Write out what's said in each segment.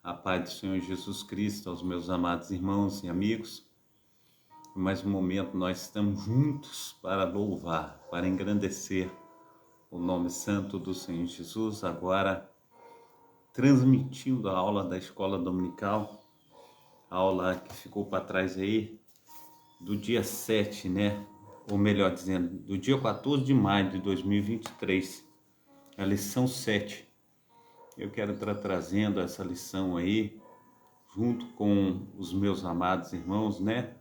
A paz do Senhor Jesus Cristo aos meus amados irmãos e amigos. Em mais um momento nós estamos juntos para louvar, para engrandecer o nome santo do Senhor Jesus, agora transmitindo a aula da escola dominical, a aula que ficou para trás aí, do dia 7, né? Ou melhor dizendo, do dia 14 de maio de 2023, a lição 7. Eu quero estar trazendo essa lição aí, junto com os meus amados irmãos, né?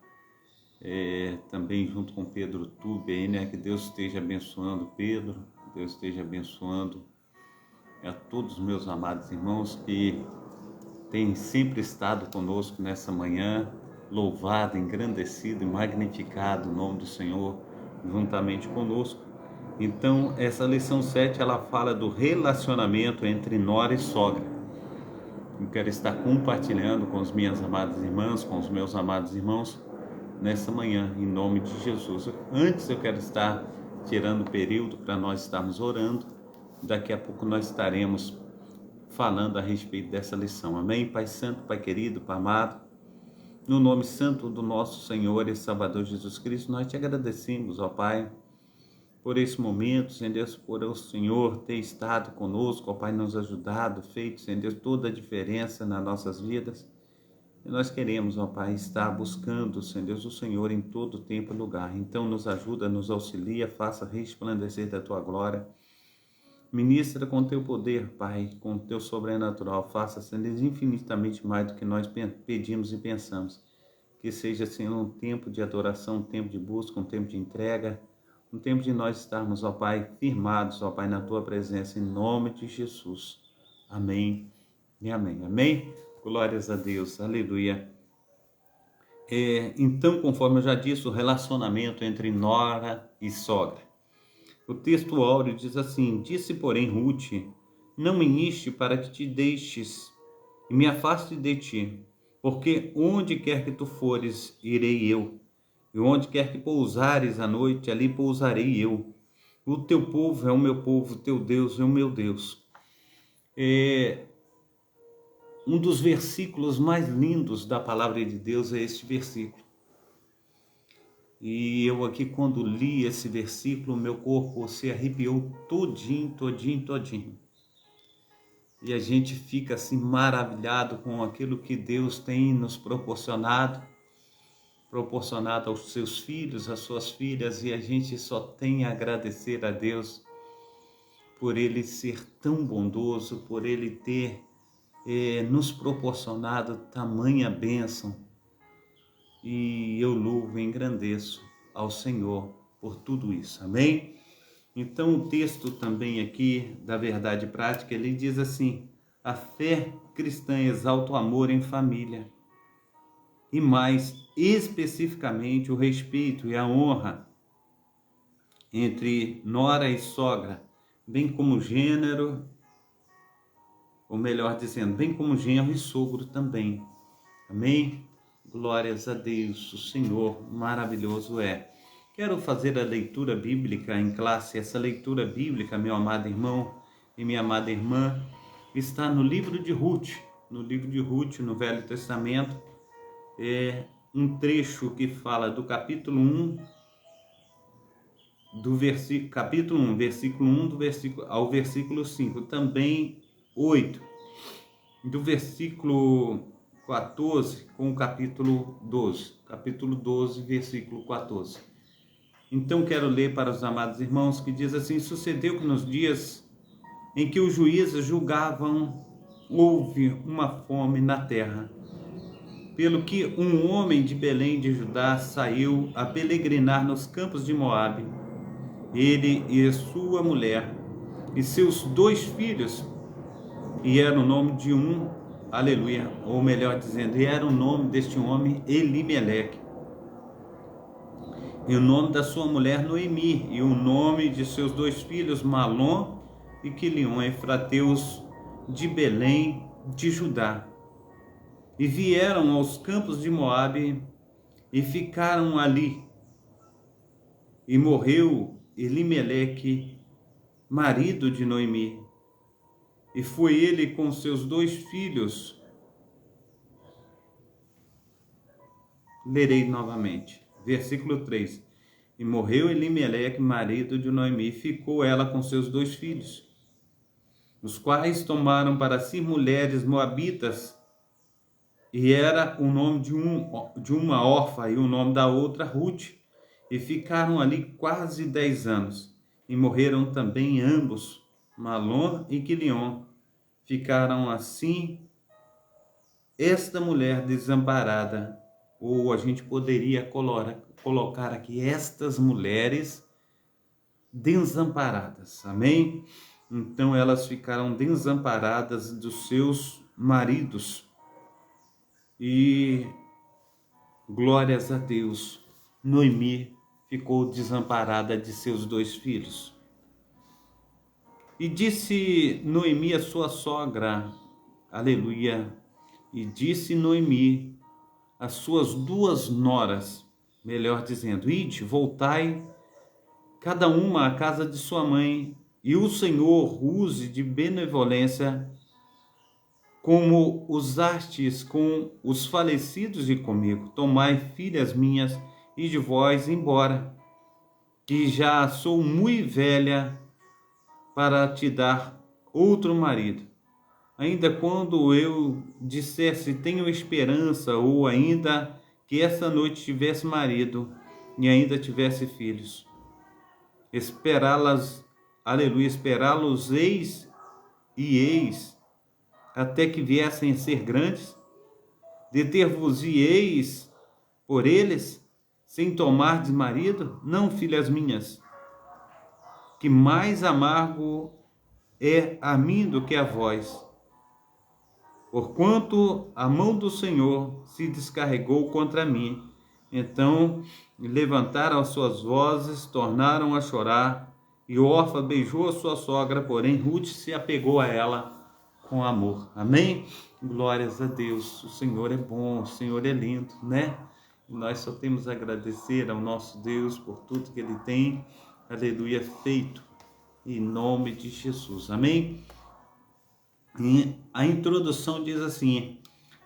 Também junto com Pedro Tube aí, né? Que Deus esteja abençoando Pedro, Deus esteja abençoando a todos os meus amados irmãos que têm sempre estado conosco nessa manhã, louvado, engrandecido e magnificado o nome do Senhor juntamente conosco. Então, essa lição 7, ela fala do relacionamento entre nora e sogra. Eu quero estar compartilhando com as minhas amadas irmãs, com os meus amados irmãos, nessa manhã, em nome de Jesus. Antes eu quero estar tirando o período para nós estarmos orando. Daqui a pouco nós estaremos falando a respeito dessa lição. Amém? Pai Santo, Pai querido, Pai amado, no nome santo do nosso Senhor e Salvador Jesus Cristo, nós te agradecemos, ó Pai, por esse momento, Senhor Deus, por o Senhor ter estado conosco, ó Pai, nos ajudado, feito, Senhor Deus, toda a diferença nas nossas vidas. E nós queremos, ó Pai, estar buscando, Senhor Deus, o Senhor em todo tempo e lugar. Então nos ajuda, nos auxilia, faça resplandecer da Tua glória. Ministra com Teu poder, Pai, com Teu sobrenatural. Faça, Senhor Deus, infinitamente mais do que nós pedimos e pensamos. Que seja, Senhor, um tempo de adoração, um tempo de busca, um tempo de entrega, um tempo de nós estarmos, ó Pai, firmados, ó Pai, na Tua presença, em nome de Jesus. Amém e amém. Amém? Glórias a Deus, aleluia. Então, conforme eu já disse, o relacionamento entre nora e sogra. O texto áureo diz assim: disse, porém, Ruth, não me inste para que te deixes e me afaste de ti, porque onde quer que tu fores, irei eu, e onde quer que pousares à noite, ali pousarei eu. O teu povo é o meu povo, o teu Deus é o meu Deus. Um dos versículos mais lindos da palavra de Deus é este versículo. E eu aqui, quando li esse versículo, meu corpo se arrepiou todinho. E a gente fica assim maravilhado com aquilo que Deus tem nos proporcionado aos seus filhos, às suas filhas, e a gente só tem a agradecer a Deus por Ele ser tão bondoso, por Ele ter nos proporcionado tamanha bênção. E eu louvo e engrandeço ao Senhor por tudo isso, amém? Então o texto também aqui da verdade prática, ele diz assim: a fé cristã exalta o amor em família, e mais especificamente o respeito e a honra entre nora e sogra, bem como gênero, ou melhor dizendo, bem como genro e sogro também, amém? Glórias a Deus, o Senhor maravilhoso é. Quero fazer a leitura bíblica em classe. Essa leitura bíblica, meu amado irmão e minha amada irmã, está no livro de Ruth. No livro de Ruth, no Velho Testamento, é um trecho que fala do capítulo 1, capítulo 1, versículo 1 ao versículo 5. Também 8, do versículo 14 com o capítulo 12, versículo 14. Então quero ler para os amados irmãos, que diz assim: sucedeu que nos dias em que os juízes julgavam, houve uma fome na terra, pelo que um homem de Belém de Judá saiu a peregrinar nos campos de Moabe, ele e sua mulher e seus 2 filhos, e era o nome de um, aleluia, ou melhor dizendo, e era o nome deste homem Elimeleque, e o nome da sua mulher Noemi, e o nome de seus 2 filhos Malom e Quilion, efrateus de Belém de Judá. E vieram aos campos de Moabe e ficaram ali. E morreu Elimeleque, marido de Noemi, e foi ele com seus 2 filhos Lerei novamente. Versículo 3. E morreu Elimeleque, marido de Noemi, e ficou ela com seus 2 filhos, os quais tomaram para si mulheres moabitas, e era o nome de uma órfã e o nome da outra Ruth, e ficaram ali quase 10 anos, e morreram também ambos, Malom e Quilion. Ficaram assim esta mulher desamparada, ou a gente poderia colocar aqui estas mulheres desamparadas, amém? Então elas ficaram desamparadas dos seus maridos, e glórias a Deus, Noemi ficou desamparada de seus 2 filhos. E disse Noemi a sua sogra, aleluia, e disse Noemi as suas 2 noras, melhor dizendo, ide, voltai, cada uma à casa de sua mãe, e o Senhor use de benevolência, como usastes com os falecidos e comigo. Tomai, filhas minhas, e de vós embora, que já sou muito velha para te dar outro marido. Ainda quando eu dissesse tenho esperança, ou ainda que essa noite tivesse marido e ainda tivesse filhos, esperá-las, aleluia, esperá-los eis até que viessem a ser grandes, deter-vos-eis por eles, sem tomardes marido? Não, filhas minhas, que mais amargo é a mim do que a vós, porquanto a mão do Senhor se descarregou contra mim. Então levantaram as suas vozes, tornaram a chorar, e Orfa beijou a sua sogra, porém Ruth se apegou a ela com amor. Amém? Glórias a Deus. O Senhor é bom, o Senhor é lindo, né? E nós só temos a agradecer ao nosso Deus por tudo que Ele tem, aleluia, feito, em nome de Jesus. Amém? E a introdução diz assim: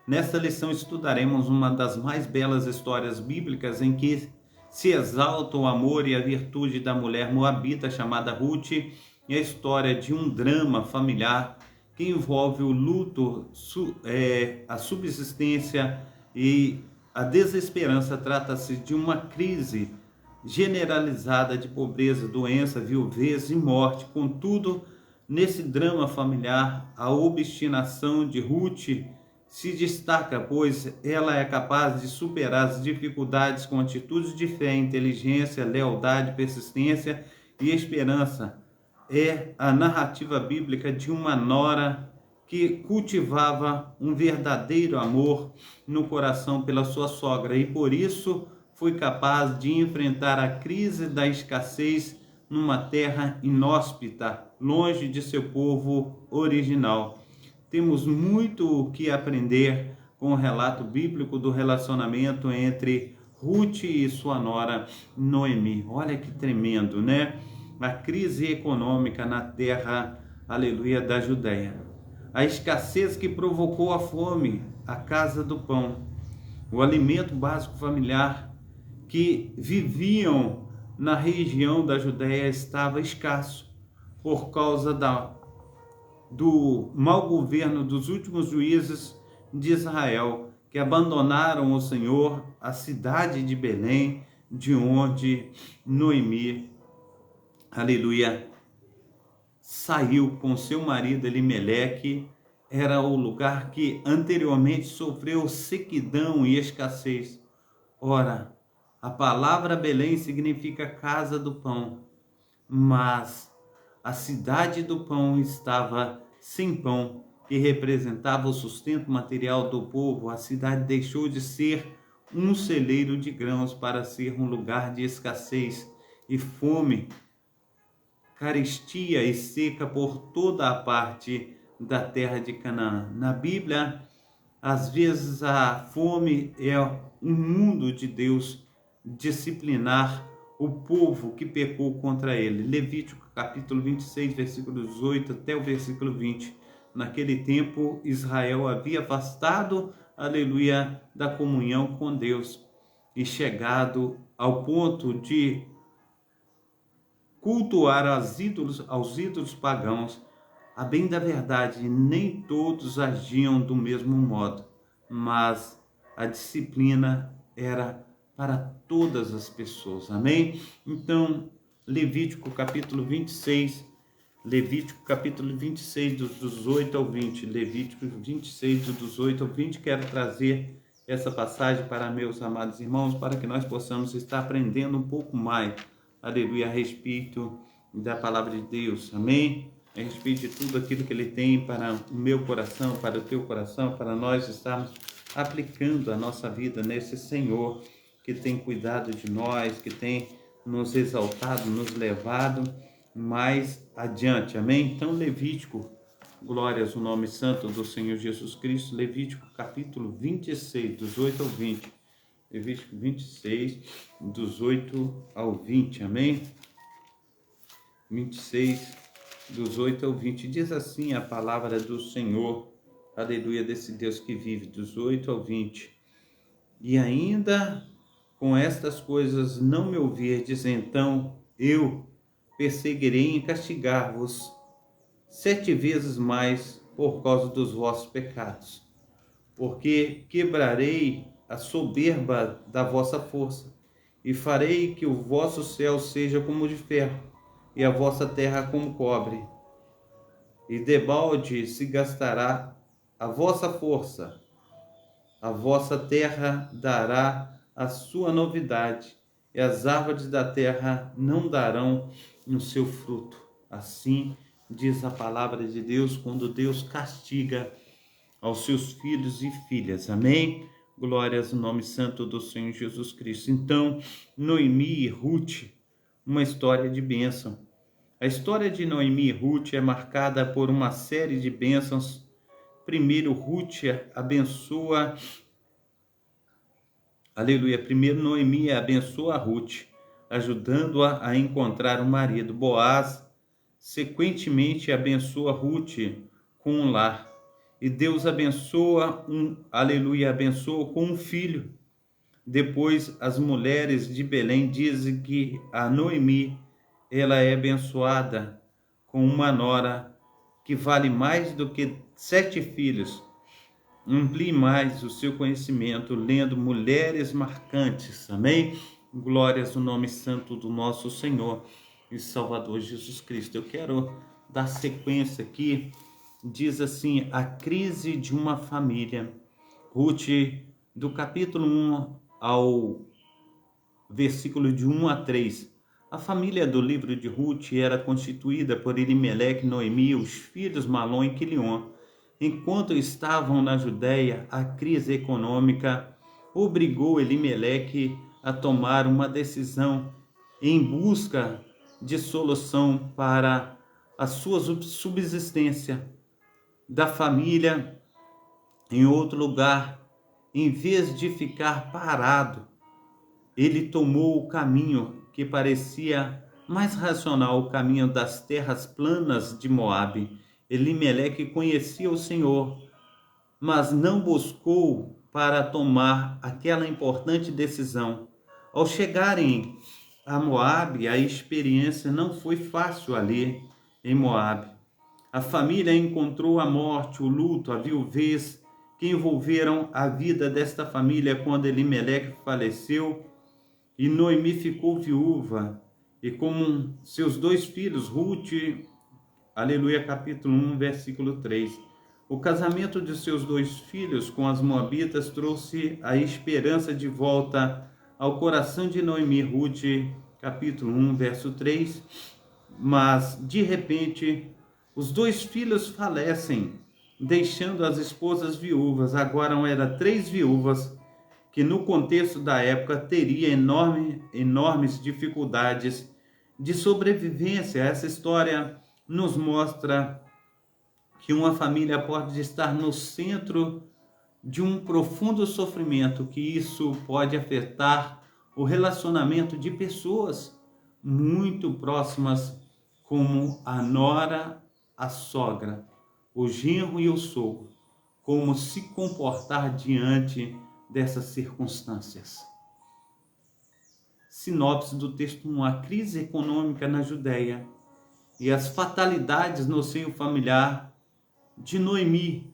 nesta lição estudaremos uma das mais belas histórias bíblicas em que se exalta o amor e a virtude da mulher moabita chamada Ruth, e a história de um drama familiar que envolve o luto, a subsistência e a desesperança. Trata-se de uma crise generalizada de pobreza, doença, viuvez e morte. Contudo, nesse drama familiar, a obstinação de Ruth se destaca, pois ela é capaz de superar as dificuldades com atitudes de fé, inteligência, lealdade, persistência e esperança. É a narrativa bíblica de uma nora que cultivava um verdadeiro amor no coração pela sua sogra, e por isso foi capaz de enfrentar a crise da escassez numa terra inóspita, longe de seu povo original. Temos muito o que aprender com o relato bíblico do relacionamento entre Ruth e sua nora Noemi. Olha que tremendo, né? A crise econômica na terra, aleluia, da Judéia. A escassez que provocou a fome, a casa do pão. O alimento básico familiar que viviam na região da Judéia estava escasso por causa do mau governo dos últimos juízes de Israel, que abandonaram o Senhor, a cidade de Belém, de onde Noemi, aleluia, saiu com seu marido Elimeleque. Era o lugar que anteriormente sofreu sequidão e escassez. Ora, a palavra Belém significa casa do pão, mas a cidade do pão estava sem pão, que representava o sustento material do povo. A cidade deixou de ser um celeiro de grãos para ser um lugar de escassez e fome, carestia e seca por toda a parte da terra de Canaã. Na Bíblia, às vezes a fome é um mundo de Deus disciplinar o povo que pecou contra ele. Levítico capítulo 26, versículo 18 até o versículo 20. Naquele tempo, Israel havia afastado, aleluia, da comunhão com Deus. e chegado ao ponto de cultuar aos ídolos pagãos. A bem da verdade, nem todos agiam do mesmo modo, mas a disciplina era para todas as pessoas. Amém? Então, Levítico capítulo 26, dos 18 ao 20, Levítico 26, dos 18 ao 20, quero trazer essa passagem para meus amados irmãos, para que nós possamos estar aprendendo um pouco mais, aleluia, a respeito da palavra de Deus, amém? A respeito de tudo aquilo que Ele tem para o meu coração, para o teu coração, para nós estarmos aplicando a nossa vida nesse Senhor que tem cuidado de nós, que tem nos exaltado, nos levado mais adiante, amém? Então, Levítico, glórias ao nome santo do Senhor Jesus Cristo, Levítico capítulo 26, dos 8 ao 20, Levítico 26, dos 8 ao 20, amém? 26, dos 8 ao 20, diz assim a palavra do Senhor, aleluia, desse Deus que vive, dos 8 ao 20, e ainda com estas coisas não me ouvirdes, então eu perseguirei em castigar-vos 7 vezes mais por causa dos vossos pecados, porque quebrarei a soberba da vossa força, e farei que o vosso céu seja como de ferro, e a vossa terra como cobre, e debalde se gastará a vossa força, a vossa terra dará a sua novidade, e as árvores da terra não darão o seu fruto. Assim diz a palavra de Deus, quando Deus castiga aos seus filhos e filhas. Amém? Glórias ao nome santo do Senhor Jesus Cristo. Então, Noemi e Ruth, uma história de bênção. A história de Noemi e Ruth é marcada por uma série de bênçãos. Primeiro, Ruth abençoa, aleluia, primeiro Noemi abençoa a Ruth, ajudando-a a encontrar um marido. Boaz, sequentemente, abençoa Ruth com um lar. E Deus abençoa, abençoa com um filho. Depois, as mulheres de Belém dizem que a Noemi, ela é abençoada com uma nora que vale mais do que 7 filhos. Amplie mais o seu conhecimento lendo Mulheres Marcantes, amém? Glórias ao nome santo do nosso Senhor e Salvador Jesus Cristo. Eu quero dar sequência aqui, diz assim, a crise de uma família. Ruth, do capítulo 1 ao versículo de 1 a 3. A família do livro de Ruth era constituída por Elimeleque, Noemi, os filhos Malom e Quilion. Enquanto estavam na Judéia, a crise econômica obrigou Elimeleque a tomar uma decisão em busca de solução para a sua subsistência da família em outro lugar. Em vez de ficar parado, ele tomou o caminho que parecia mais racional, o caminho das terras planas de Moabe. Elimeleque conhecia o Senhor, mas não buscou para tomar aquela importante decisão. Ao chegarem a Moabe, a experiência não foi fácil ali em Moabe. A família encontrou a morte, o luto, a viuvez que envolveram a vida desta família quando Elimeleque faleceu. E Noemi ficou viúva, e com seus 2 filhos, Ruth, aleluia, capítulo 1, versículo 3. O casamento de seus 2 filhos com as moabitas trouxe a esperança de volta ao coração de Noemi. Ruth, capítulo 1, verso 3. Mas, de repente, os 2 filhos falecem, deixando as esposas viúvas. Agora eram 3 viúvas, que no contexto da época teria enormes dificuldades de sobrevivência. Essa história nos mostra que uma família pode estar no centro de um profundo sofrimento, que isso pode afetar o relacionamento de pessoas muito próximas, como a nora, a sogra, o genro e o sogro, como se comportar diante dessas circunstâncias. sinopse do texto 1, a crise econômica na Judéia e as fatalidades no seio familiar de Noemi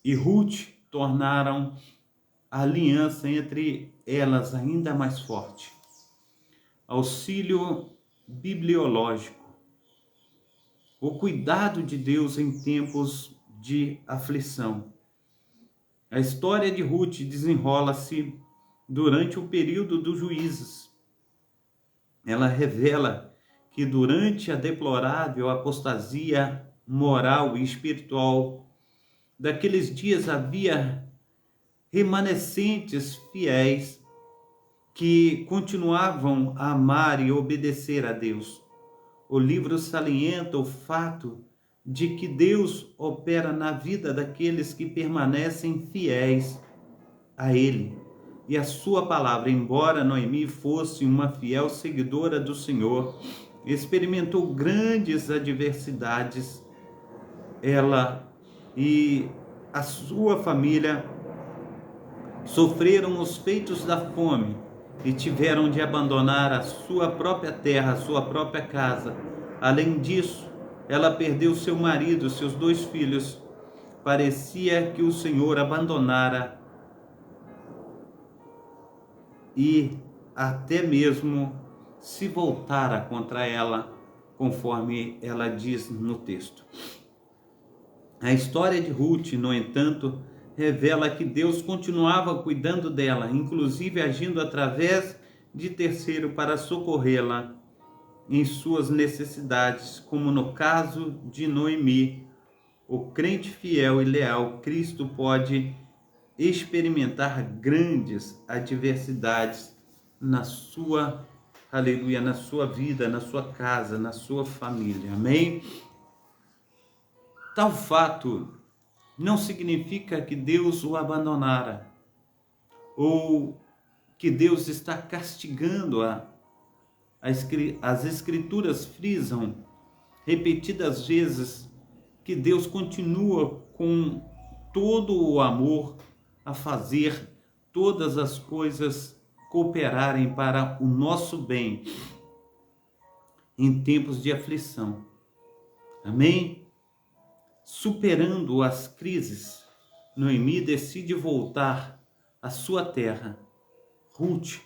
e Ruth tornaram a aliança entre elas ainda mais forte. Auxílio bibliológico. O cuidado de Deus em tempos de aflição. A história de Ruth desenrola-se durante o período dos juízes. Ela revela que durante a deplorável apostasia moral e espiritual daqueles dias havia remanescentes fiéis que continuavam a amar e obedecer a Deus. O livro salienta o fato de que Deus opera na vida daqueles que permanecem fiéis a Ele e a sua palavra. Embora Noemi fosse uma fiel seguidora do Senhor, experimentou grandes adversidades. Ela e a sua família sofreram os feitos da fome e tiveram de abandonar a sua própria terra, a sua própria casa. Além disso, ela perdeu seu marido, seus 2 filhos. Parecia que o Senhor abandonara e até mesmo se voltara contra ela, conforme ela diz no texto. A história de Ruth, no entanto, revela que Deus continuava cuidando dela, inclusive agindo através de terceiro para socorrê-la em suas necessidades, como no caso de Noemi. O crente fiel e leal, Cristo, pode experimentar grandes adversidades na sua, aleluia, na sua vida, na sua casa, na sua família. Amém? Tal fato não significa que Deus o abandonara ou que Deus está castigando. As Escrituras frisam repetidas vezes que Deus continua com todo o amor a fazer todas as coisas cooperarem para o nosso bem em tempos de aflição. Amém? Superando as crises, Noemi decide voltar à sua terra. Ruth,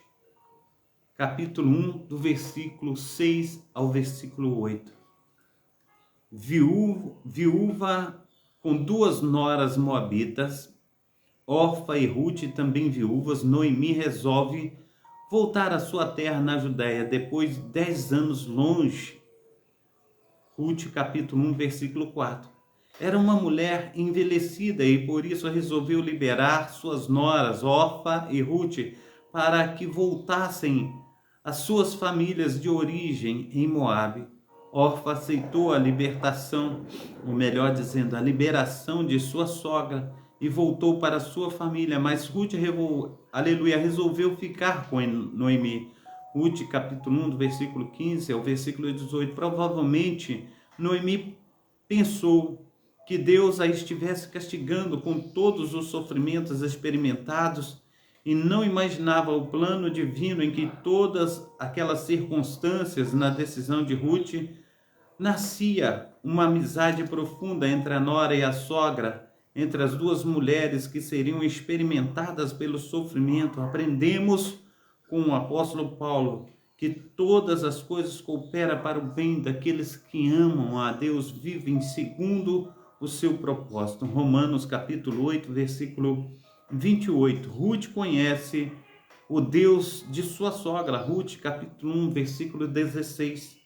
capítulo 1, do versículo 6 ao versículo 8. Viúva com 2 noras moabitas, Orfa e Ruth também viúvas, Noemi resolve voltar à sua terra na Judéia depois de 10 anos longe. Ruth, capítulo 1, versículo 4. Era uma mulher envelhecida e por isso resolveu liberar suas noras, Orfa e Ruth, para que voltassem às suas famílias de origem em Moabe. Orfa aceitou a libertação, ou melhor dizendo, a liberação de sua sogra e voltou para sua família, mas Ruth, resolveu ficar com Noemi. Ruth, capítulo 1, do versículo 15 ao versículo 18. Provavelmente, Noemi pensou que Deus a estivesse castigando com todos os sofrimentos experimentados e não imaginava o plano divino em que todas aquelas circunstâncias na decisão de Ruth nascia uma amizade profunda entre a nora e a sogra, entre as 2 mulheres que seriam experimentadas pelo sofrimento. Aprendemos com o apóstolo Paulo que todas as coisas cooperam para o bem daqueles que amam a Deus, vivem segundo o seu propósito. Romanos capítulo 8, versículo 28. Ruth conhece o Deus de sua sogra. Ruth capítulo 1, versículo 16.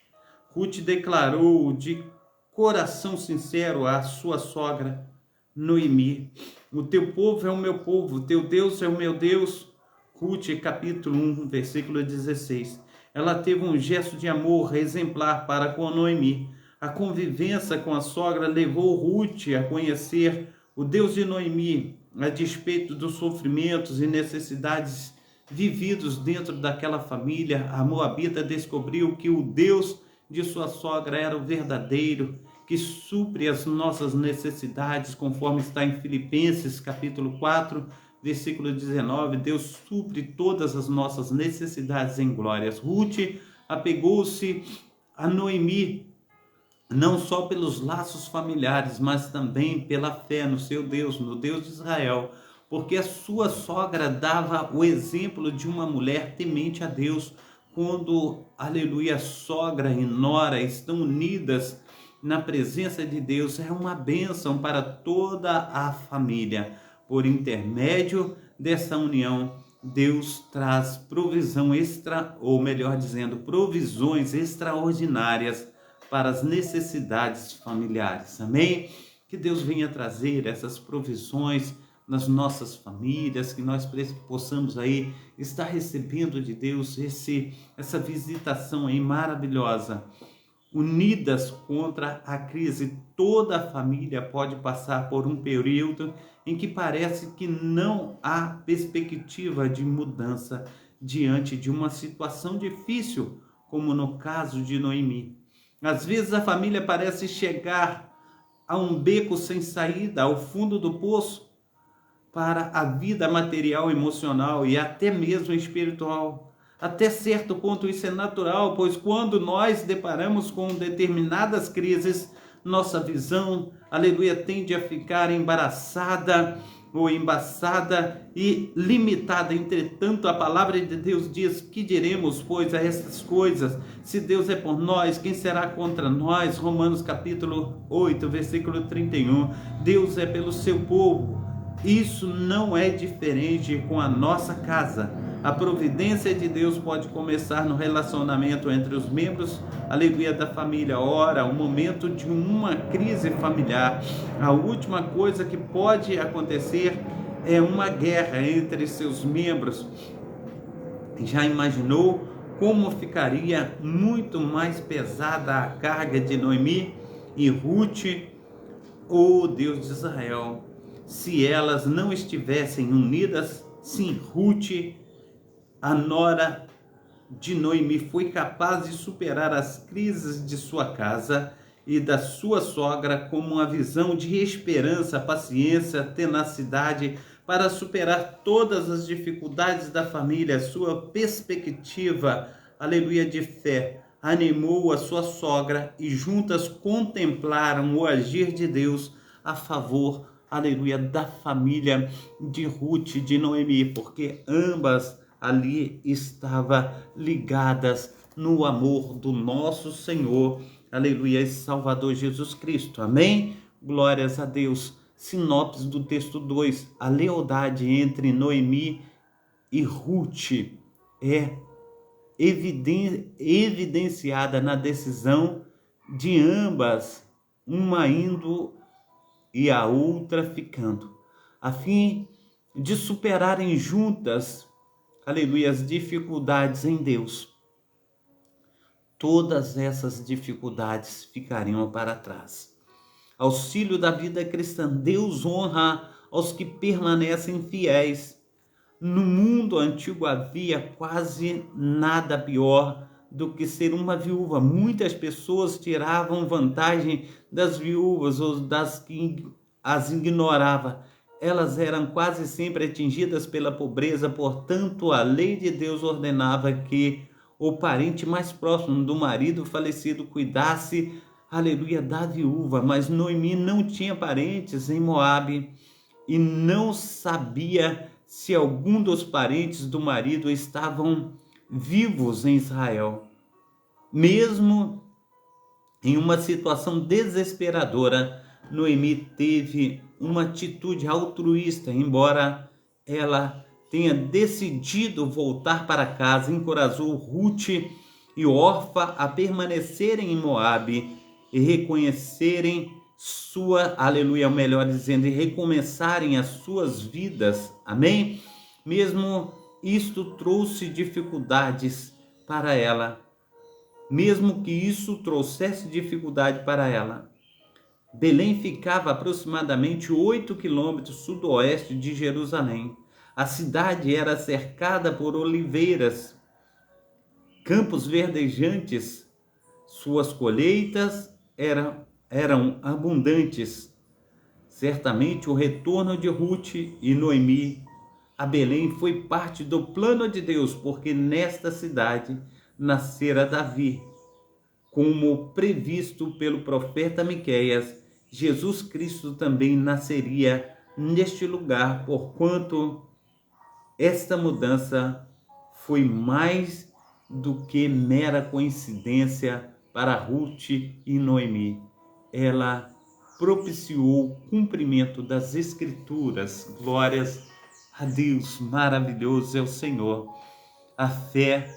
Ruth declarou de coração sincero à sua sogra Noemi: o teu povo é o meu povo, o teu Deus é o meu Deus. Ruth capítulo 1, versículo 16. Ela teve um gesto de amor exemplar para com Noemi. A convivência com a sogra levou Ruth a conhecer o Deus de Noemi, a despeito dos sofrimentos e necessidades vividos dentro daquela família. A moabita descobriu que o Deus de sua sogra era o verdadeiro, que supre as nossas necessidades, conforme está em Filipenses capítulo 4, versículo 19, Deus supre todas as nossas necessidades em glórias. Ruth apegou-se a Noemi, não só pelos laços familiares, mas também pela fé no seu Deus, no Deus de Israel, porque a sua sogra dava o exemplo de uma mulher temente a Deus. Quando, aleluia, sogra e nora estão unidas na presença de Deus, é uma bênção para toda a família. Por intermédio dessa união, Deus traz provisão extra, ou melhor dizendo, provisões extraordinárias para as necessidades familiares. Amém? Que Deus venha trazer essas provisões nas nossas famílias, que nós possamos aí estar recebendo de Deus essa visitação aí maravilhosa. Unidas contra a crise, toda a família pode passar por um período em que parece que não há perspectiva de mudança diante de uma situação difícil, como no caso de Noemi. Às vezes a família parece chegar a um beco sem saída, ao fundo do poço, para a vida material, emocional e até mesmo espiritual. Até certo ponto isso é natural, pois quando nós deparamos com determinadas crises, nossa visão, aleluia, tende a ficar embaraçada ou embaçada e limitada. Entretanto, a palavra de Deus diz: que diremos, pois, a essas coisas? Se Deus é por nós, quem será contra nós? Romanos capítulo 8, versículo 31. Deus é pelo seu povo. Isso não é diferente com a nossa casa. A providência de Deus pode começar no relacionamento entre os membros, aleluia, da família. Ora, o momento de uma crise familiar, a última coisa que pode acontecer é uma guerra entre seus membros. Já imaginou como ficaria muito mais pesada a carga de Noemi e Ruth, o Deus de Israel, se elas não estivessem unidas? Sim, Ruth, a nora de Noemi, foi capaz de superar as crises de sua casa e da sua sogra com uma visão de esperança, paciência, tenacidade para superar todas as dificuldades da família. Sua perspectiva, aleluia, de fé animou a sua sogra e juntas contemplaram o agir de Deus a favor, aleluia, da família de Ruth, de Noemi, porque ambas ali estavam ligadas no amor do nosso Senhor, aleluia, e Salvador Jesus Cristo. Amém? Glórias a Deus. Sinopse do texto 2. A lealdade entre Noemi e Ruth é evidenciada na decisão de ambas, uma indo e a outra ficando, a fim de superarem juntas, aleluia, as dificuldades em Deus. Todas essas dificuldades ficariam para trás. Auxílio da vida cristã. Deus honra aos que permanecem fiéis. No mundo antigo havia quase nada pior do que ser uma viúva. Muitas pessoas tiravam vantagem das viúvas ou das que as ignoravam. Elas eram quase sempre atingidas pela pobreza, portanto, a lei de Deus ordenava que o parente mais próximo do marido falecido cuidasse, aleluia, da viúva. Mas Noemi não tinha parentes em Moabe e não sabia se algum dos parentes do marido estavam vivos em Israel. Mesmo em uma situação desesperadora, Noemi teve uma atitude altruísta. Embora ela tenha decidido voltar para casa, encorajou Ruth e Orfa a permanecerem em Moabe e reconhecerem sua, aleluia, melhor dizendo, e recomeçarem as suas vidas. Amém? Mesmo isto trouxe dificuldades para ela. Mesmo que isso trouxesse dificuldade para ela. Belém ficava aproximadamente 8 quilômetros sudoeste de Jerusalém. A cidade era cercada por oliveiras, campos verdejantes. Suas colheitas eram abundantes. Certamente o retorno de Ruth e Noemi a Belém foi parte do plano de Deus, porque nesta cidade nascera Davi. Como previsto pelo profeta Miqueias, Jesus Cristo também nasceria neste lugar, porquanto esta mudança foi mais do que mera coincidência para Ruth e Noemi. Ela propiciou o cumprimento das Escrituras. Glórias a Deus, maravilhoso é o Senhor. A fé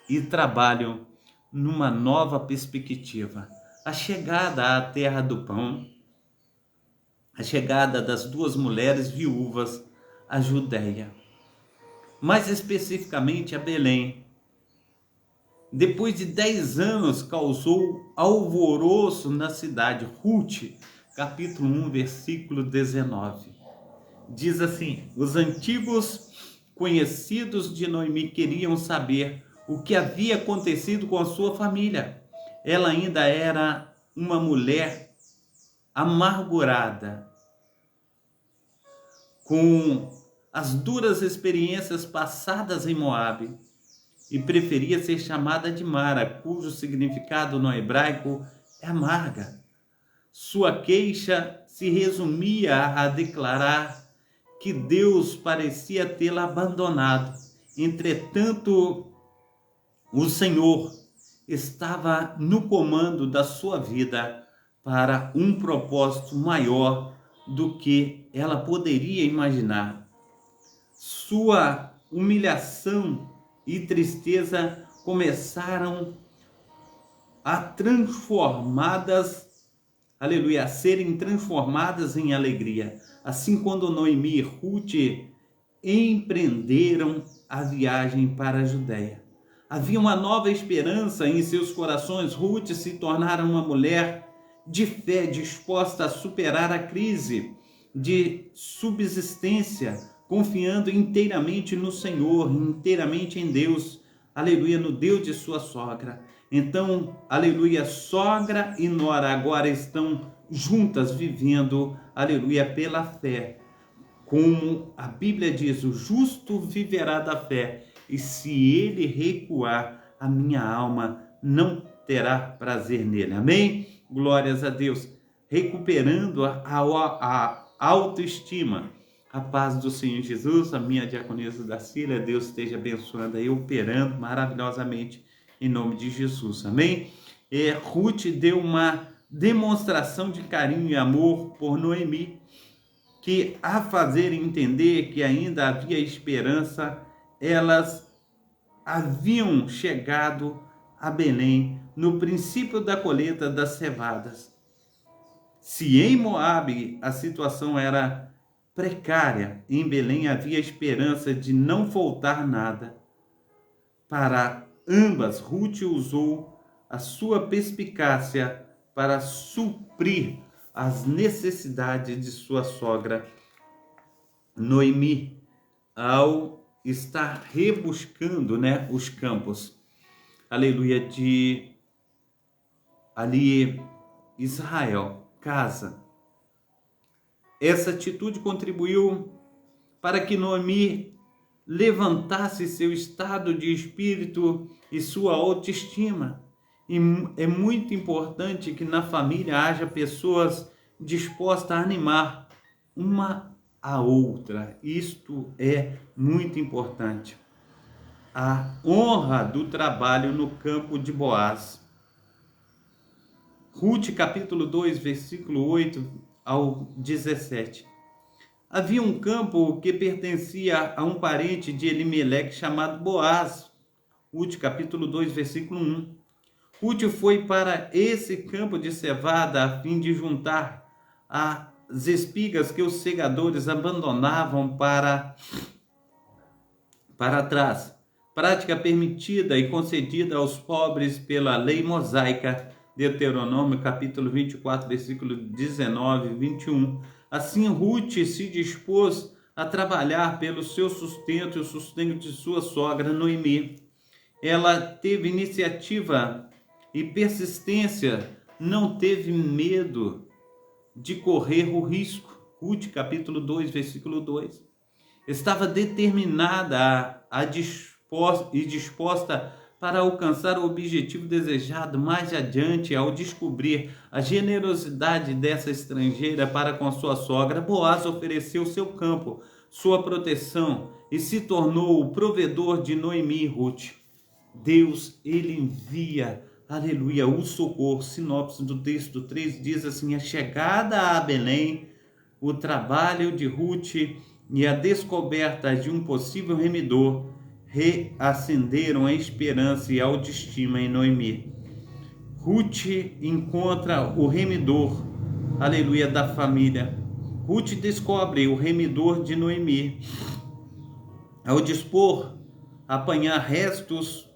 e trabalho numa nova perspectiva. A chegada à terra do pão, a chegada das duas mulheres viúvas à Judéia, mais especificamente a Belém. Depois de 10 anos causou alvoroço na cidade. Ruth, capítulo 1, versículo 19. Diz assim: os antigos conhecidos de Noemi queriam saber o que havia acontecido com a sua família. Ela ainda era uma mulher amargurada, com as duras experiências passadas em Moabe, e preferia ser chamada de Mara, cujo significado no hebraico é amarga. Sua queixa se resumia a declarar que Deus parecia tê-la abandonado. Entretanto, o Senhor estava no comando da sua vida para um propósito maior do que ela poderia imaginar. Sua humilhação e tristeza começaram a serem transformadas em alegria. Assim, quando Noemi e Ruth empreenderam a viagem para a Judéia, havia uma nova esperança em seus corações. Ruth se tornara uma mulher de fé, disposta a superar a crise de subsistência, confiando inteiramente no Senhor, inteiramente em Deus, aleluia, no Deus de sua sogra. Então, aleluia, sogra e nora agora estão juntas vivendo, aleluia, pela fé. Como a Bíblia diz, o justo viverá da fé, e se ele recuar, a minha alma não terá prazer nele. Amém? Glórias a Deus. Recuperando a autoestima. A paz do Senhor Jesus, a minha diaconisa Darcília, Deus esteja abençoando aí, operando maravilhosamente em nome de Jesus. Amém? Ruth deu uma demonstração de carinho e amor por Noemi, que a fazer entender que ainda havia esperança, elas haviam chegado a Belém no princípio da colheita das cevadas. Se em Moabe a situação era precária, em Belém havia esperança de não faltar nada. Para ambas, Ruth usou a sua perspicácia para suprir as necessidades de sua sogra Noemi, ao estar rebuscando, os campos, aleluia, de ali Israel, casa. Essa atitude contribuiu para que Noemi levantasse seu estado de espírito e sua autoestima. E é muito importante que na família haja pessoas dispostas a animar uma a outra. Isto é muito importante. A honra do trabalho no campo de Boaz. Ruth, capítulo 2, versículo 8 ao 17. Havia um campo que pertencia a um parente de Elimeleque chamado Boaz. Ruth, capítulo 2, versículo 1. Ruth foi para esse campo de cevada a fim de juntar as espigas que os segadores abandonavam para trás. Prática permitida e concedida aos pobres pela lei mosaica, Deuteronômio capítulo 24, versículo 19 e 21. Assim, Ruth se dispôs a trabalhar pelo seu sustento e o sustento de sua sogra Noemi. Ela teve iniciativa e persistência, não teve medo de correr o risco. Ruth capítulo 2, versículo 2. estava determinada e disposta para alcançar o objetivo desejado mais adiante. Ao descobrir a generosidade dessa estrangeira para com sua sogra, Boaz ofereceu seu campo, sua proteção e se tornou o provedor de Noemi e Ruth. Deus, ele envia, aleluia, o socorro. Sinopse do texto 3 diz assim: a chegada a Belém, o trabalho de Ruth e a descoberta de um possível remidor reacenderam a esperança e a autoestima em Noemi. Ruth encontra o remidor, aleluia, da família. Ruth descobre o remidor de Noemi. Ao dispor apanhar restos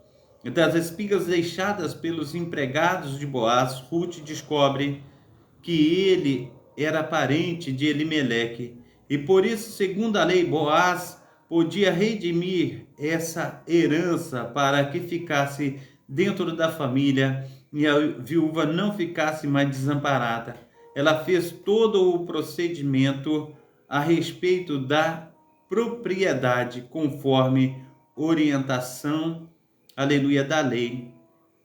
das espigas deixadas pelos empregados de Boaz, Ruth descobre que ele era parente de Elimeleque e por isso, segundo a lei, Boaz podia redimir essa herança para que ficasse dentro da família e a viúva não ficasse mais desamparada. Ela fez todo o procedimento a respeito da propriedade conforme orientação, aleluia, da lei,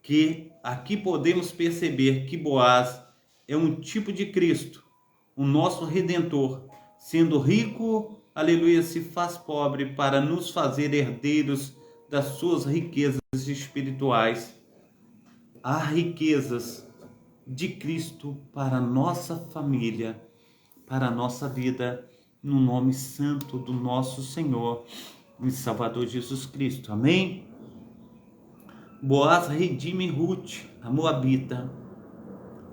que aqui podemos perceber que Boaz é um tipo de Cristo, o nosso Redentor, sendo rico, aleluia, se faz pobre para nos fazer herdeiros das suas riquezas espirituais. Há riquezas de Cristo para a nossa família, para a nossa vida, no nome santo do nosso Senhor e Salvador Jesus Cristo. Amém? Boaz redime Ruth, a Moabita.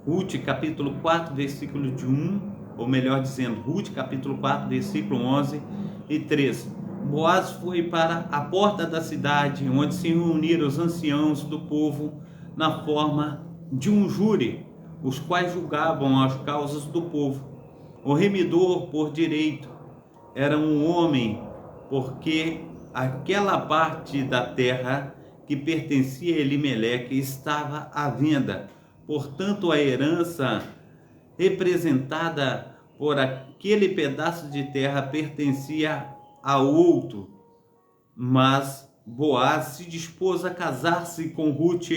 Ruth, capítulo 4, versículo de 1, ou melhor dizendo, Ruth, capítulo 4, versículo 11 e 13. Boaz foi para a porta da cidade, onde se reuniram os anciãos do povo na forma de um júri, os quais julgavam as causas do povo. O remidor, por direito, era um homem, porque aquela parte da terra que pertencia a Elimeleque estava à venda. Portanto, a herança representada por aquele pedaço de terra pertencia a outro. Mas Boaz se dispôs a casar-se com Ruth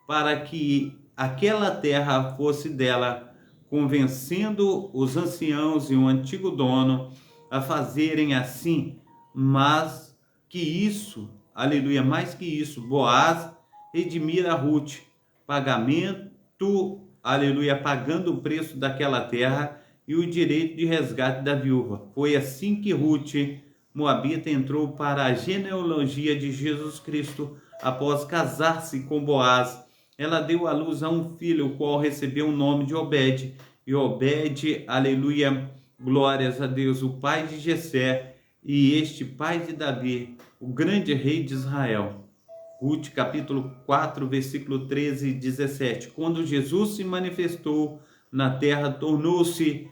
para que aquela terra fosse dela, convencendo os anciãos e o antigo dono a fazerem assim. Mas que isso, aleluia, mais que isso, Boaz redimira Ruth, pagamento, aleluia, pagando o preço daquela terra e o direito de resgate da viúva. Foi assim que Ruth, Moabita, entrou para a genealogia de Jesus Cristo após casar-se com Boaz. Ela deu à luz a um filho, o qual recebeu o nome de Obed. E Obed, aleluia, glórias a Deus, o pai de Jessé, e este pai de Davi, o grande rei de Israel. Ruth, capítulo 4, versículo 13 e 17. Quando Jesus se manifestou na terra, tornou-se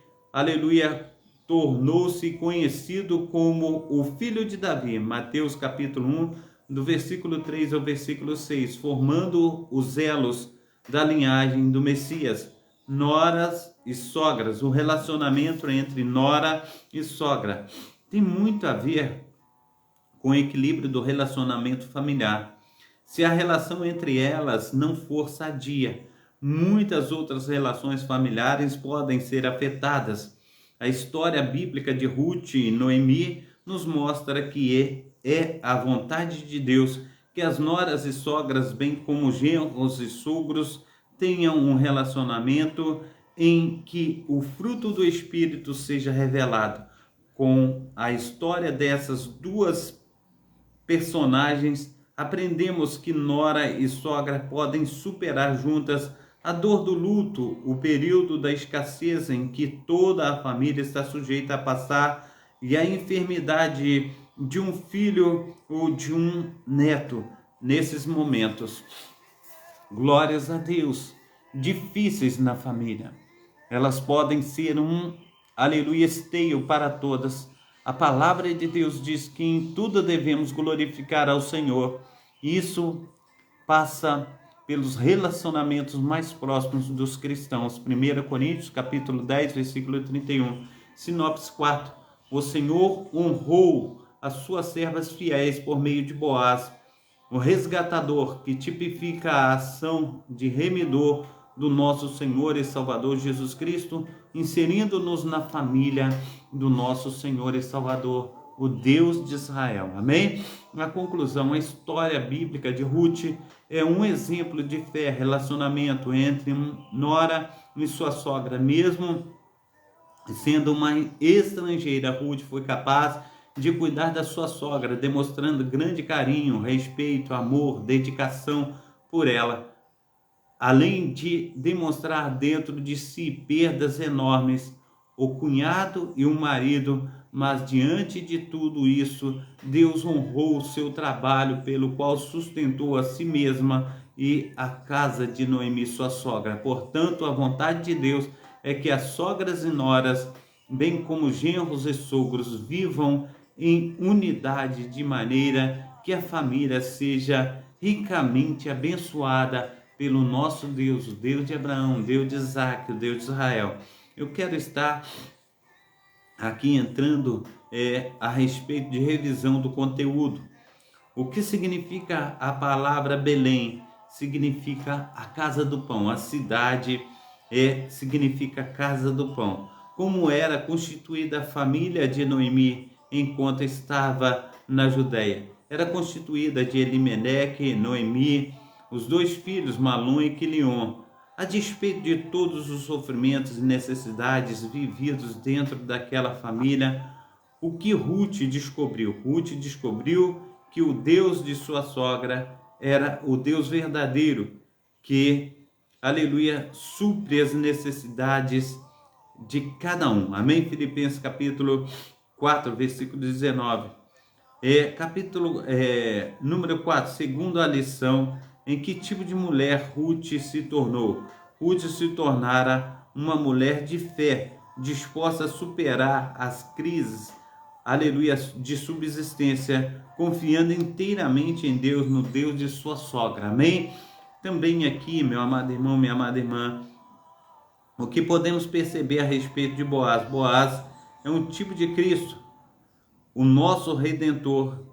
conhecido como o filho de Davi. Mateus, capítulo 1, do versículo 3 ao versículo 6, formando os elos da linhagem do Messias. Noras e sogras, o relacionamento entre nora e sogra tem muito a ver com o equilíbrio do relacionamento familiar. Se a relação entre elas não for sadia, muitas outras relações familiares podem ser afetadas. A história bíblica de Ruth e Noemi nos mostra que é a vontade de Deus que as noras e sogras, bem como genros e sogros, tenham um relacionamento em que o fruto do Espírito seja revelado. Com a história dessas duas personagens, aprendemos que nora e sogra podem superar juntas a dor do luto, o período da escassez em que toda a família está sujeita a passar e a enfermidade de um filho ou de um neto nesses momentos. Glórias a Deus, difíceis na família. Elas podem ser aleluia, esteio para todas. A palavra de Deus diz que em tudo devemos glorificar ao Senhor. Isso passa pelos relacionamentos mais próximos dos cristãos. 1 Coríntios, capítulo 10, versículo 31. Sinopse 4. O Senhor honrou as suas servas fiéis por meio de Boaz, o resgatador, que tipifica a ação de remidor do nosso Senhor e Salvador Jesus Cristo, inserindo-nos na família do nosso Senhor e Salvador, o Deus de Israel. Amém? Na conclusão, a história bíblica de Ruth é um exemplo de fé, relacionamento entre nora e sua sogra. Mesmo sendo uma estrangeira, Ruth foi capaz de cuidar da sua sogra, demonstrando grande carinho, respeito, amor, dedicação por ela, além de demonstrar dentro de si perdas enormes, o cunhado e o marido, mas diante de tudo isso, Deus honrou o seu trabalho, pelo qual sustentou a si mesma e a casa de Noemi, sua sogra. Portanto, a vontade de Deus é que as sogras e noras, bem como genros e sogros, vivam em unidade, de maneira que a família seja ricamente abençoada pelo nosso Deus, o Deus de Abraão, o Deus de Isaac, o Deus de Israel. Eu quero estar aqui entrando a respeito de revisão do conteúdo. O que significa a palavra Belém? Significa a casa do pão. A cidade significa casa do pão. Como era constituída a família de Noemi enquanto estava na Judéia? Era constituída de Elimeleque, Noemi, os dois filhos, Malom e Quilion. A despeito de todos os sofrimentos e necessidades vividos dentro daquela família, o que Ruth descobriu? Ruth descobriu que o Deus de sua sogra era o Deus verdadeiro, que, aleluia, supre as necessidades de cada um. Amém? Filipenses capítulo 4, versículo 19. Número 4, segundo a lição, em que tipo de mulher Ruth se tornou? Ruth se tornara uma mulher de fé, disposta a superar as crises, aleluia, de subsistência, confiando inteiramente em Deus, no Deus de sua sogra. Amém? Também aqui, meu amado irmão, minha amada irmã, o que podemos perceber a respeito de Boaz? Boaz é um tipo de Cristo, o nosso Redentor,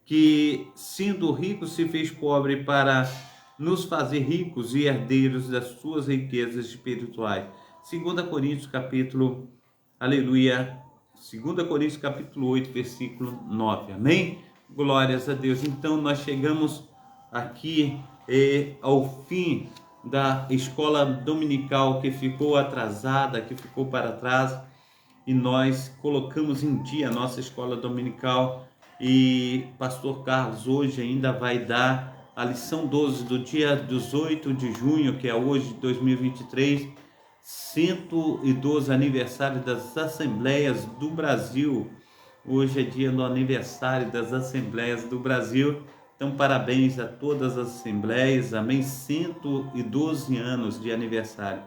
que, sendo rico, se fez pobre para nos fazer ricos e herdeiros das suas riquezas espirituais. 2 Coríntios capítulo, aleluia, 2 Coríntios capítulo 8, versículo 9. Amém? Glórias a Deus. Então nós chegamos aqui ao fim da escola dominical, que ficou atrasada, que ficou para trás, e nós colocamos em dia a nossa escola dominical. E Pastor Carlos hoje ainda vai dar a lição 12 do dia 18 de junho, que é hoje de 2023, 112 aniversário das Assembleias do Brasil. Hoje é dia do aniversário das Assembleias do Brasil. Então, parabéns a todas as Assembleias, amém? 112 anos de aniversário.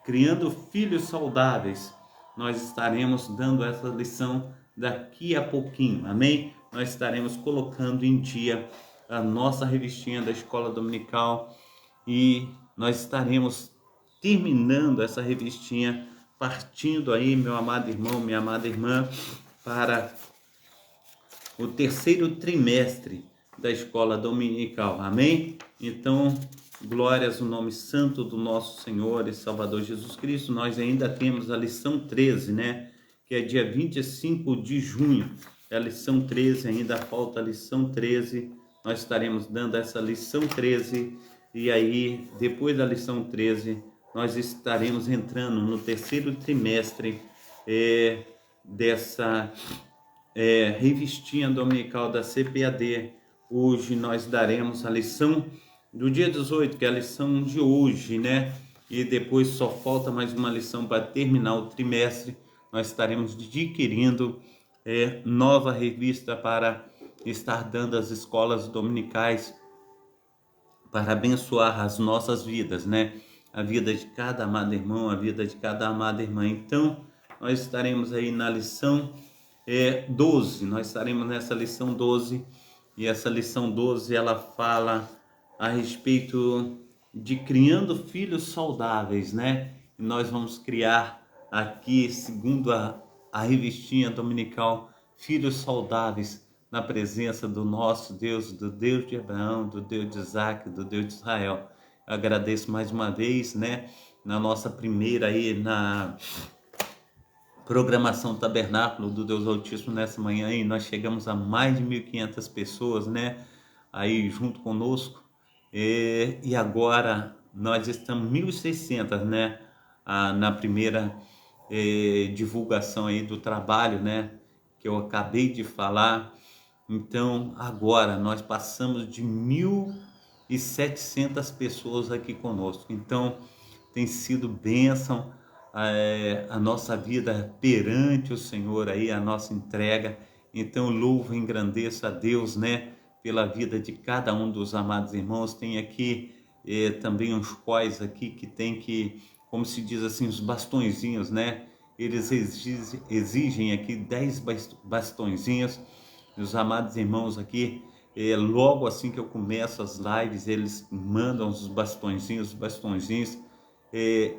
Criando filhos saudáveis. Nós estaremos dando essa lição daqui a pouquinho, amém? Nós estaremos colocando em dia a nossa revistinha da escola dominical e nós estaremos terminando essa revistinha, partindo aí, meu amado irmão, minha amada irmã, para o terceiro trimestre da escola dominical, amém? Então, glórias ao nome santo do nosso Senhor e Salvador Jesus Cristo. Nós ainda temos a lição 13, né? Que é dia 25 de junho. É a lição 13, ainda falta a lição 13. Nós estaremos dando essa lição 13. E aí, depois da lição 13, nós estaremos entrando no terceiro trimestre dessa revistinha dominical da CPAD. Hoje nós daremos a lição do dia 18, que é a lição de hoje, né? E depois só falta mais uma lição para terminar o trimestre. Nós estaremos adquirindo nova revista para estar dando às escolas dominicais, para abençoar as nossas vidas, né? A vida de cada amado irmão, a vida de cada amada irmã. Então, nós estaremos aí na lição 12. Nós estaremos nessa lição 12. E essa lição 12, ela fala a respeito de criando filhos saudáveis, né? E nós vamos criar aqui, segundo a revistinha dominical, filhos saudáveis na presença do nosso Deus, do Deus de Abraão, do Deus de Isaac, do Deus de Israel. Eu agradeço mais uma vez, né, na nossa primeira aí, na programação Tabernáculo do Deus Altíssimo nessa manhã aí, nós chegamos a mais de 1.500 pessoas, né, aí junto conosco, e agora nós estamos 1.600, né, na primeira divulgação aí do trabalho, né, que eu acabei de falar. Então agora nós passamos de 1.700 pessoas aqui conosco, então tem sido bênção a nossa vida perante o Senhor aí, a nossa entrega. Então louvo e engrandeço a Deus, né, pela vida de cada um dos amados irmãos. Tem aqui também uns quais aqui que tem que, como se diz assim, os bastõezinhos, né, eles exigem aqui 10 bastõezinhos. Meus amados irmãos aqui, logo assim que eu começo as lives, eles mandam os bastõezinhos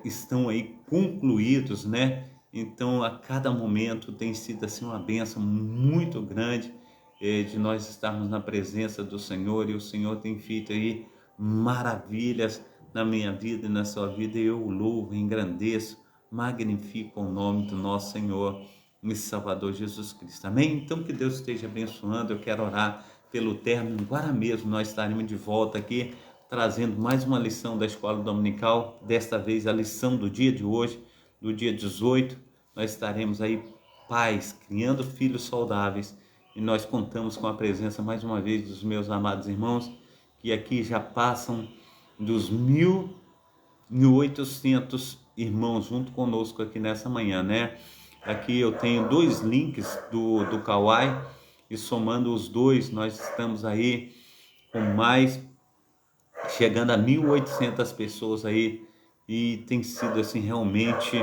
estão aí concluídos, né? Então a cada momento tem sido assim uma bênção muito grande de nós estarmos na presença do Senhor, e o Senhor tem feito aí maravilhas na minha vida e na sua vida, e eu louvo, engrandeço, magnifico o nome do nosso Senhor e Salvador Jesus Cristo. Amém? Então que Deus esteja abençoando. Eu quero orar pelo término. Agora mesmo nós estaremos de volta aqui, trazendo mais uma lição da Escola Dominical, desta vez a lição do dia de hoje, do dia 18, nós estaremos aí, pais, criando filhos saudáveis, e nós contamos com a presença, mais uma vez, dos meus amados irmãos, que aqui já passam dos 1.800 irmãos junto conosco aqui nessa manhã, né? Aqui eu tenho 2 links do Kawai, e somando os dois, nós estamos aí com mais, chegando a 1.800 pessoas aí, e tem sido assim realmente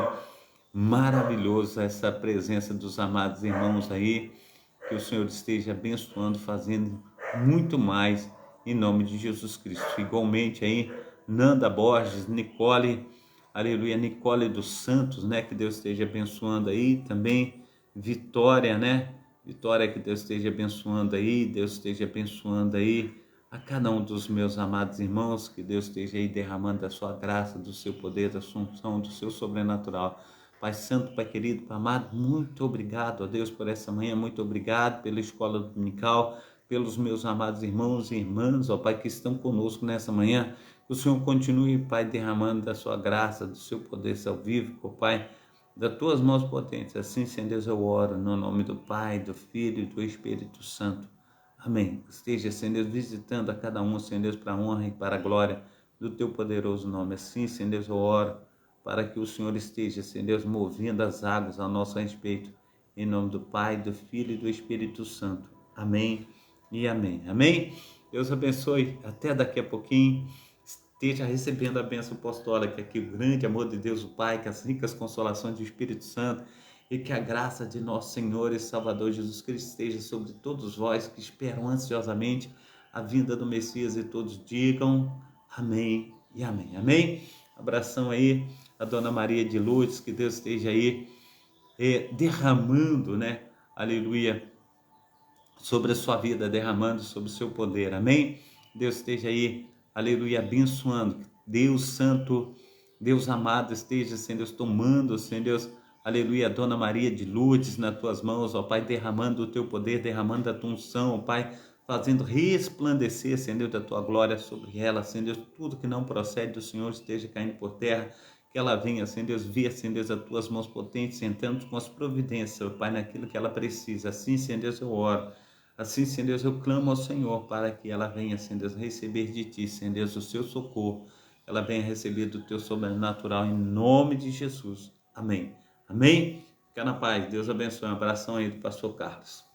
maravilhoso essa presença dos amados irmãos aí. Que o Senhor esteja abençoando, fazendo muito mais em nome de Jesus Cristo. Igualmente aí, Nanda Borges, Nicole, aleluia, Nicole dos Santos, né, que Deus esteja abençoando aí também. Vitória, né, Vitória, que Deus esteja abençoando aí, Deus esteja abençoando aí a cada um dos meus amados irmãos, que Deus esteja aí derramando da sua graça, do seu poder, da sua unção, do seu sobrenatural. Pai Santo, Pai querido, Pai amado, muito obrigado a Deus por essa manhã, muito obrigado pela Escola Dominical, pelos meus amados irmãos e irmãs, ó Pai, que estão conosco nessa manhã. Que o Senhor continue, Pai, derramando da sua graça, do seu poder salvífico, Pai, das tuas mãos potentes. Assim, Senhor Deus, eu oro no nome do Pai, do Filho e do Espírito Santo. Amém. Esteja, Senhor Deus, visitando a cada um, Senhor Deus, para a honra e para a glória do teu poderoso nome. Assim, Senhor Deus, eu oro para que o Senhor esteja, Senhor Deus, movendo as águas a nosso respeito. Em nome do Pai, do Filho e do Espírito Santo. Amém e amém. Amém? Deus abençoe. Até daqui a pouquinho. Esteja recebendo a bênção apostólica, que o grande amor de Deus o Pai, que as ricas consolações do Espírito Santo e que a graça de nosso Senhor e Salvador Jesus Cristo esteja sobre todos vós que esperam ansiosamente a vinda do Messias, e todos digam amém e amém. Amém? Abração aí a Dona Maria de Lourdes, que Deus esteja aí derramando, né? Aleluia, sobre a sua vida, derramando sobre o seu poder. Amém? Deus esteja aí, aleluia, abençoando. Deus Santo, Deus amado, esteja, Senhor Deus, tomando, Senhor Deus, aleluia, Dona Maria de Lourdes nas tuas mãos, ó Pai, derramando o teu poder, derramando a tua unção, ó Pai, fazendo resplandecer, Senhor Deus, da tua glória sobre ela, Senhor Deus, tudo que não procede do Senhor esteja caindo por terra, que ela venha, Senhor Deus, ver, Senhor Deus, as tuas mãos potentes, entrando com as providências, ó Pai, naquilo que ela precisa. Assim, Senhor Deus, eu oro. Assim, Senhor Deus, eu clamo ao Senhor para que ela venha, Senhor Deus, receber de Ti, Senhor Deus, o seu socorro. Ela venha receber do Teu sobrenatural, em nome de Jesus. Amém. Amém? Fica na paz. Deus abençoe. Um abração aí do pastor Carlos.